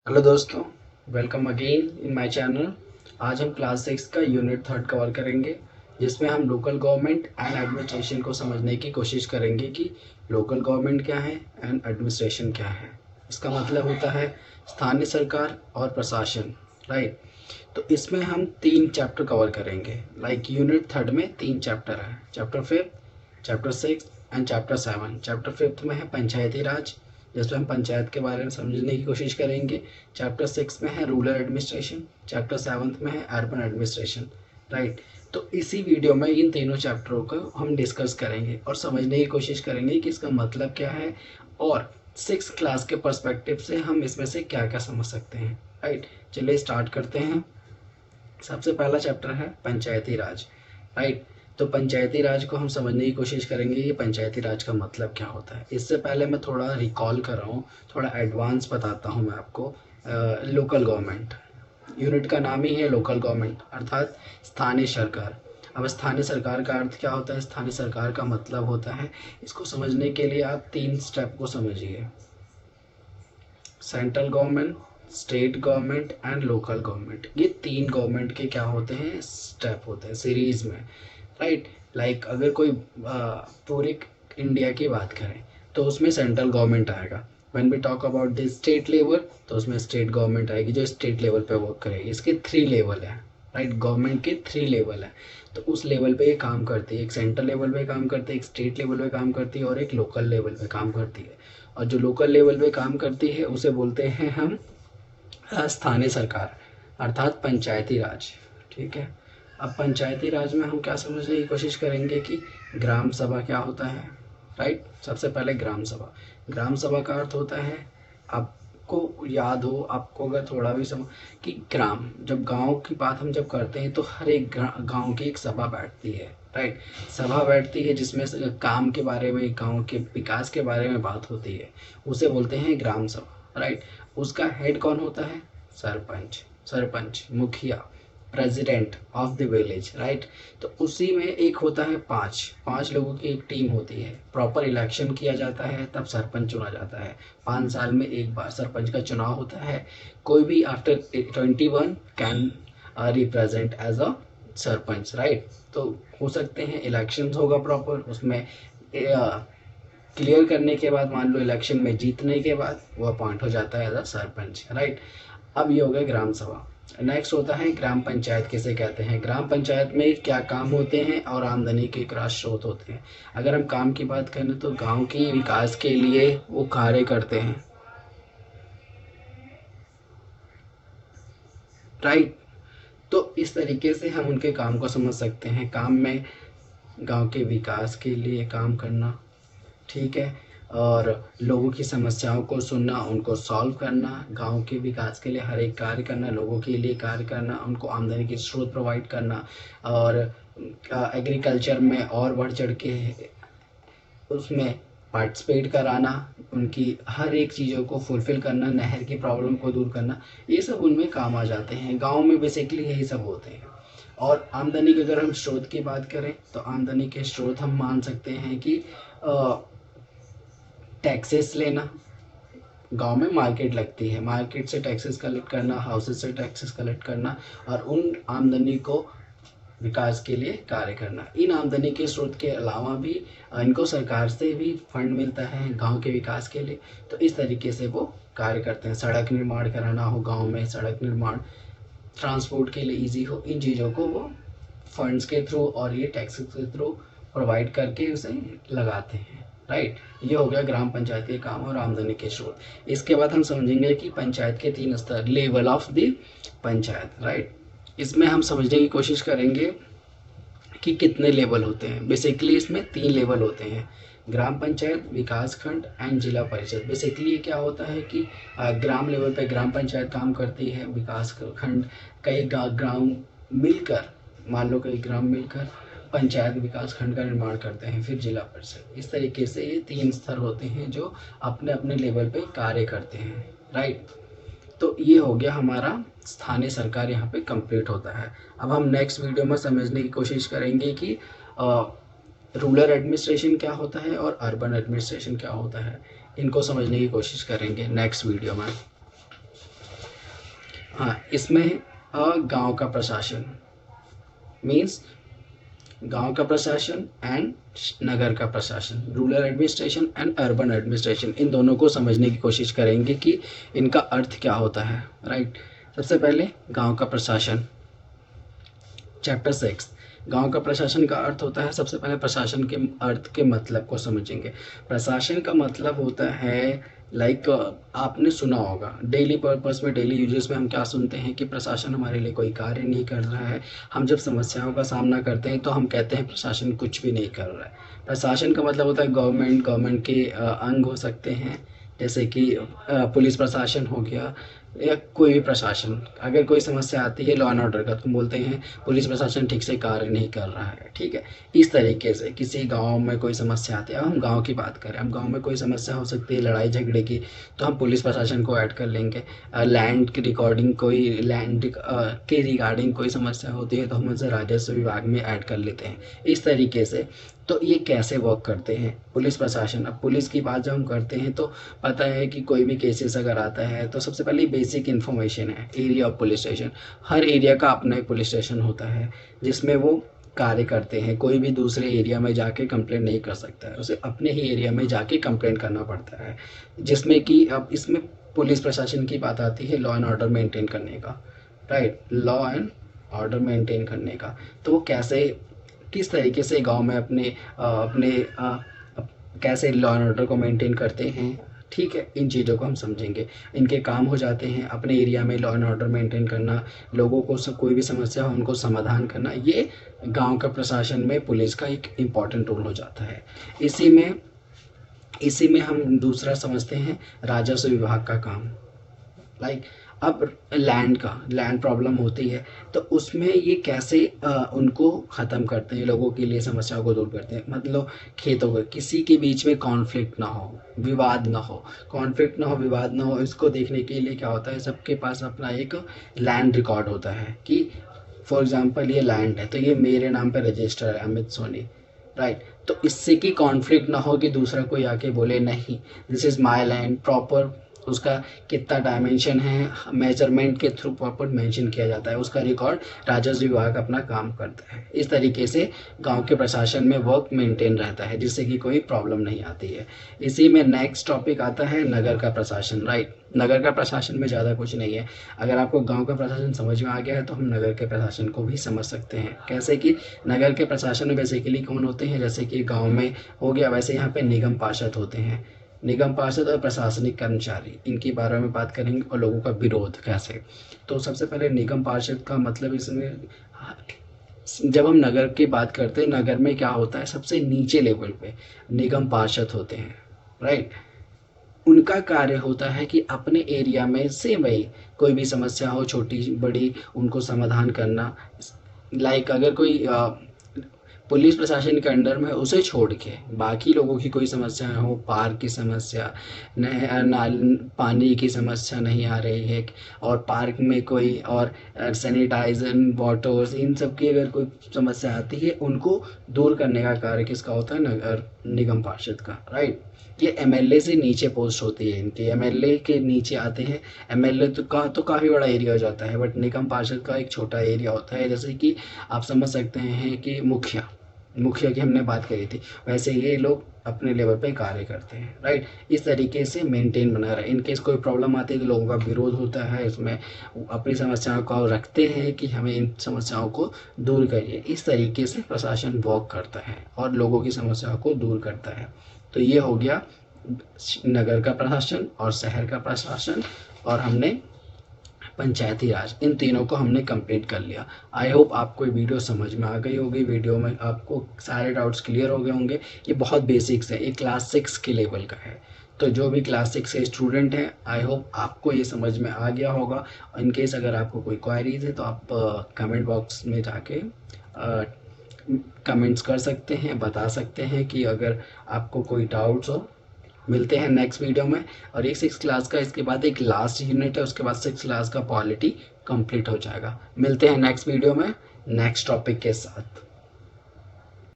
Hello दोस्तों, welcome again in my channel. आज हम क्लास 6 का यूनिट 3 कवर करेंगे, जिसमें हम लोकल गवर्नमेंट एंड एडमिनिस्ट्रेशन को समझने की कोशिश करेंगे कि लोकल गवर्नमेंट क्या है एंड एडमिनिस्ट्रेशन क्या है। इसका मतलब होता है स्थानीय सरकार और प्रशासन, राइट। तो इसमें हम 3 चैप्टर कवर करेंगे। यूनिट 3 में 3 चैप्टर है, chapter 5, chapter 6 and chapter 7। Chapter 5 में है पंचायती राज, जिसमें हम पंचायत के बारे में समझने की कोशिश करेंगे। चैप्टर 6 में है रूरल एडमिनिस्ट्रेशन, चैप्टर 7 में है अर्बन एडमिनिस्ट्रेशन, राइट। तो इसी वीडियो में इन तीनों चैप्टरों को हम डिस्कस करेंगे और समझने की कोशिश करेंगे कि इसका मतलब क्या है और 6 क्लास के पर्सपेक्टिव से हम इसमें से क्या क्या समझ सकते हैं, राइट। चलिए स्टार्ट करते हैं। सबसे पहला चैप्टर है पंचायती राज, राइट। तो पंचायती राज को हम समझने की कोशिश करेंगे कि पंचायती राज का मतलब क्या होता है। इससे पहले मैं थोड़ा रिकॉल कर रहा हूँ, थोड़ा एडवांस बताता हूँ मैं आपको। लोकल गवर्नमेंट यूनिट का नाम ही है लोकल गवर्नमेंट, अर्थात स्थानीय सरकार। अब स्थानीय सरकार का अर्थ क्या होता है, स्थानीय सरकार का मतलब होता है, इसको समझने के लिए आप 3 स्टेप को समझिए। Central government, state government and local government, ये 3 गवर्नमेंट के क्या होते हैं, स्टेप होते हैं सीरीज में, राइट। अगर कोई पूरे इंडिया की बात करें तो उसमें सेंट्रल गवर्नमेंट आएगा। When we talk about the state level तो उसमें स्टेट गवर्नमेंट आएगी जो स्टेट लेवल पे वर्क करेगी। इसके 3 लेवल है, राइट। गवर्नमेंट के 3 लेवल है, तो उस लेवल पे ये काम करती है। एक सेंट्रल लेवल पे काम करती है, एक स्टेट लेवल पे काम करती है और एक लोकल लेवल पे काम करती है। और जो लोकल लेवल पे काम करती है उसे बोलते हैं हम स्थानीय सरकार, अर्थात पंचायती राज, ठीक है। अब पंचायती राज में हम क्या समझने की कोशिश करेंगे कि ग्राम सभा क्या होता है, राइट। सबसे पहले ग्राम सभा, ग्राम सभा का अर्थ होता है, आपको याद हो, आपको अगर थोड़ा भी समझ कि ग्राम, जब गांव की बात हम जब करते हैं तो हर एक गांव की एक सभा बैठती है, राइट। सभा बैठती है जिसमें काम के बारे में, गांव के विकास के बारे में बात होती है, उसे बोलते हैं ग्राम सभा, राइट। उसका हेड कौन होता है, सरपंच, मुखिया, president of the village, right. तो उसी में एक होता है पांच लोगों की एक टीम होती है। प्रॉपर इलेक्शन किया जाता है तब सरपंच चुना जाता है। 5 साल में एक बार सरपंच का चुनाव होता है। कोई भी after 21 can represent as a sarpanch, right. तो हो सकते हैं इलेक्शन होगा प्रॉपर, उसमें क्लियर करने के बाद, मान लो इलेक्शन में जीतने के बाद वो अपॉइंट हो जाता है एज अ सरपंच, राइट। अब ये हो गया ग्राम सभा। नेक्स्ट होता है ग्राम पंचायत। किसे कहते हैं, ग्राम पंचायत में क्या काम होते हैं और आमदनी के क्या स्रोत होते हैं। अगर हम काम की बात करें तो गांव के विकास के लिए वो कार्य करते हैं, राइट। तो इस तरीके से हम उनके काम को समझ सकते हैं। काम में गांव के विकास के लिए काम करना, ठीक है, और लोगों की समस्याओं को सुनना, उनको सॉल्व करना, गांव के विकास के लिए हर एक कार्य करना, लोगों के लिए कार्य करना, उनको आमदनी के स्रोत प्रोवाइड करना, और एग्रीकल्चर में और बढ़ चढ़ के उसमें पार्टिसिपेट कराना, उनकी हर एक चीज़ों को फुलफ़िल करना, नहर की प्रॉब्लम को दूर करना, ये सब उनमें काम आ जाते हैं। गाँव में बेसिकली यही सब होते हैं। और आमदनी के अगर हम स्रोत की बात करें तो आमदनी के स्रोत हम मान सकते हैं कि टैक्सेस लेना, गांव में मार्केट लगती है, मार्केट से टैक्सेस कलेक्ट करना, हाउसेस से टैक्सेस कलेक्ट करना और उन आमदनी को विकास के लिए कार्य करना। इन आमदनी के स्रोत के अलावा भी इनको सरकार से भी फंड मिलता है गांव के विकास के लिए। तो इस तरीके से वो कार्य करते हैं। सड़क निर्माण कराना हो गांव में, सड़क निर्माण, ट्रांसपोर्ट के लिए इजी हो, इन चीज़ों को वो फंड्स के थ्रू और ये टैक्सेस के थ्रू प्रोवाइड करके उसे लगाते हैं, राइट। ये हो गया ग्राम पंचायत के काम और आमदनी के स्रोत। इसके बाद हम समझेंगे कि पंचायत के 3 स्तर, level of the panchayat, right. इसमें हम समझने की कोशिश करेंगे कि कितने लेवल होते हैं। बेसिकली इसमें 3 लेवल होते हैं, ग्राम पंचायत, विकास खंड एंड जिला परिषद। बेसिकली क्या होता है कि ग्राम लेवल पे ग्राम पंचायत काम करती है, विकास खंड कई ग्राम मिलकर, मान लो कई ग्राम मिलकर पंचायत विकास खंड का निर्माण करते हैं, फिर जिला परिषद। इस तरीके से ये 3 स्तर होते हैं जो अपने अपने लेवल पे कार्य करते हैं, राइट। तो ये हो गया हमारा स्थानीय सरकार, यहाँ पे कंप्लीट होता है। अब हम नेक्स्ट वीडियो में समझने की कोशिश करेंगे कि रूरल एडमिनिस्ट्रेशन क्या होता है और अर्बन एडमिनिस्ट्रेशन क्या होता है। इनको समझने की कोशिश करेंगे नेक्स्ट वीडियो में। हाँ, इसमें गांव का प्रशासन मीन्स गांव का प्रशासन एंड नगर का प्रशासन, rural administration and urban administration, इन दोनों को समझने की कोशिश करेंगे कि इनका अर्थ क्या होता है, राइट। सबसे पहले गांव का प्रशासन, चैप्टर 6 गांव का प्रशासन का अर्थ होता है। सबसे पहले प्रशासन के अर्थ के मतलब को समझेंगे। प्रशासन का मतलब होता है लाइक आपने सुना होगा डेली पर्पस में, डेली यूजेस में हम क्या सुनते हैं कि प्रशासन हमारे लिए कोई कार्य नहीं कर रहा है। हम जब समस्याओं का सामना करते हैं तो हम कहते हैं प्रशासन कुछ भी नहीं कर रहा है। प्रशासन का मतलब होता है गवर्नमेंट के अंग हो सकते हैं, जैसे कि पुलिस प्रशासन हो गया या कोई भी प्रशासन। अगर कोई समस्या आती है लॉ एंड ऑर्डर का तो बोलते हैं पुलिस प्रशासन ठीक से कार्य नहीं कर रहा है, ठीक है। इस तरीके से किसी गांव में कोई समस्या आती है, अब हम गांव की बात करें, अब गांव में कोई समस्या हो सकती है लड़ाई झगड़े की, तो हम पुलिस प्रशासन को ऐड कर लेंगे। लैंड की रिकॉर्डिंग, कोई लैंड के रिगार्डिंग कोई समस्या होती है तो हम उसे राजस्व विभाग में ऐड कर लेते हैं। इस तरीके से तो ये कैसे वर्क करते हैं पुलिस प्रशासन। अब पुलिस की बात जब हम करते हैं तो पता है कि कोई भी केसेस अगर आता है तो सबसे पहले बेसिक इन्फॉर्मेशन है area of police station. Her area का अपना एक पुलिस स्टेशन होता है जिसमें वो कार्य करते हैं। कोई भी दूसरे एरिया में जाके कंप्लेंट नहीं कर सकता है, उसे अपने ही एरिया में जाके कंप्लेंट करना पड़ता है। जिसमें कि अब इसमें पुलिस प्रशासन की बात आती है लॉ एंड ऑर्डर मेंटेन करने का, right, law and order maintain करने का। तो वो कैसे, किस तरीके से गांव में कैसे लॉ एंड ऑर्डर को मेंटेन करते हैं, ठीक है, इन चीज़ों को हम समझेंगे। इनके काम हो जाते हैं अपने एरिया में लॉ एंड ऑर्डर मेंटेन करना, लोगों को कोई भी समस्या हो उनको समाधान करना। ये गांव का प्रशासन में पुलिस का एक इम्पॉर्टेंट रोल हो जाता है। इसी में हम दूसरा समझते हैं राजस्व विभाग का काम। लाइक अब लैंड प्रॉब्लम होती है तो उसमें ये कैसे उनको ख़त्म करते हैं, लोगों के लिए समस्याओं को दूर करते हैं। मतलब खेतों को किसी के बीच में कॉन्फ्लिक्ट ना हो, विवाद ना हो, विवाद ना हो, इसको देखने के लिए क्या होता है, सबके पास अपना एक लैंड रिकॉर्ड होता है कि फॉर एग्जांपल ये लैंड है तो ये मेरे नाम पे रजिस्टर है अमित सोनी, राइट। तो इससे कि कॉन्फ्लिक्ट ना हो कि दूसरा कोई आके बोले नहीं this is my land, proper उसका कितना डायमेंशन है मेजरमेंट के थ्रू प्रॉपर मेंशन किया जाता है, उसका रिकॉर्ड राजस्व विभाग अपना काम करता है। इस तरीके से गांव के प्रशासन में वर्क मेंटेन रहता है जिससे कि कोई प्रॉब्लम नहीं आती है। इसी में नेक्स्ट टॉपिक आता है नगर का प्रशासन, राइट। नगर का प्रशासन में ज़्यादा कुछ नहीं है। अगर आपको गांव का प्रशासन समझ में आ गया है तो हम नगर के प्रशासन को भी समझ सकते हैं। कैसे कि नगर के प्रशासन में बेसिकली कौन होते हैं, जैसे कि गाँव में हो गया वैसे यहाँ पे निगम पार्षद होते हैं। निगम पार्षद और प्रशासनिक कर्मचारी, इनके बारे में बात करेंगे और लोगों का विरोध कैसे। तो सबसे पहले निगम पार्षद का मतलब, इसमें जब हम नगर की बात करते हैं नगर में क्या होता है, सबसे नीचे लेवल पे निगम पार्षद होते हैं, राइट। उनका कार्य होता है कि अपने एरिया में से वही कोई भी समस्या हो छोटी बड़ी उनको समाधान करना। लाइक अगर कोई पुलिस प्रशासन के अंडर में उसे छोड़ के बाकी लोगों की कोई समस्या हो, पार्क की समस्या पानी की समस्या नहीं आ रही है और पार्क में कोई और सैनिटाइजर वाटर्स इन सब की अगर कोई समस्या आती है उनको दूर करने का कार्य किसका होता है, नगर निगम पार्षद का, राइट। ये एमएलए से नीचे पोस्ट होती है इनकी, एमएलए के नीचे आते हैं। एमएलए तो काफ़ी बड़ा एरिया हो जाता है बट निगम पार्षद का एक छोटा एरिया होता है। जैसे कि आप समझ सकते हैं कि मुखिया की हमने बात करी थी, वैसे ये लोग अपने लेवल पे कार्य करते हैं, राइट। इस तरीके से मेंटेन बना रहा है। इनकेस कोई प्रॉब्लम आती है तो लोगों का विरोध होता है, इसमें अपनी समस्याओं को रखते हैं कि हमें इन समस्याओं को दूर करिए। इस तरीके से प्रशासन वर्क करता है और लोगों की समस्याओं को दूर करता है। तो ये हो गया नगर का प्रशासन और शहर का प्रशासन और हमने पंचायती राज, इन तीनों को हमने कंप्लीट कर लिया। आई होप आपको ये वीडियो समझ में आ गई होगी। वीडियो में आपको सारे डाउट्स क्लियर हो गए होंगे। ये बहुत बेसिक्स है, ये क्लास 6 के लेवल का है। तो जो भी क्लास 6 के स्टूडेंट हैं आई होप आपको ये समझ में आ गया होगा। इनकेस अगर आपको कोई क्वारीज है तो आप कमेंट बॉक्स में जाके कमेंट्स कर सकते हैं, बता सकते हैं कि अगर आपको कोई डाउट्स हो। मिलते हैं नेक्स्ट वीडियो में। और एक 6 क्लास का इसके बाद एक लास्ट यूनिट है, उसके बाद 6 क्लास का पॉलिटी कंप्लीट हो जाएगा। मिलते हैं नेक्स्ट वीडियो में नेक्स्ट टॉपिक के साथ।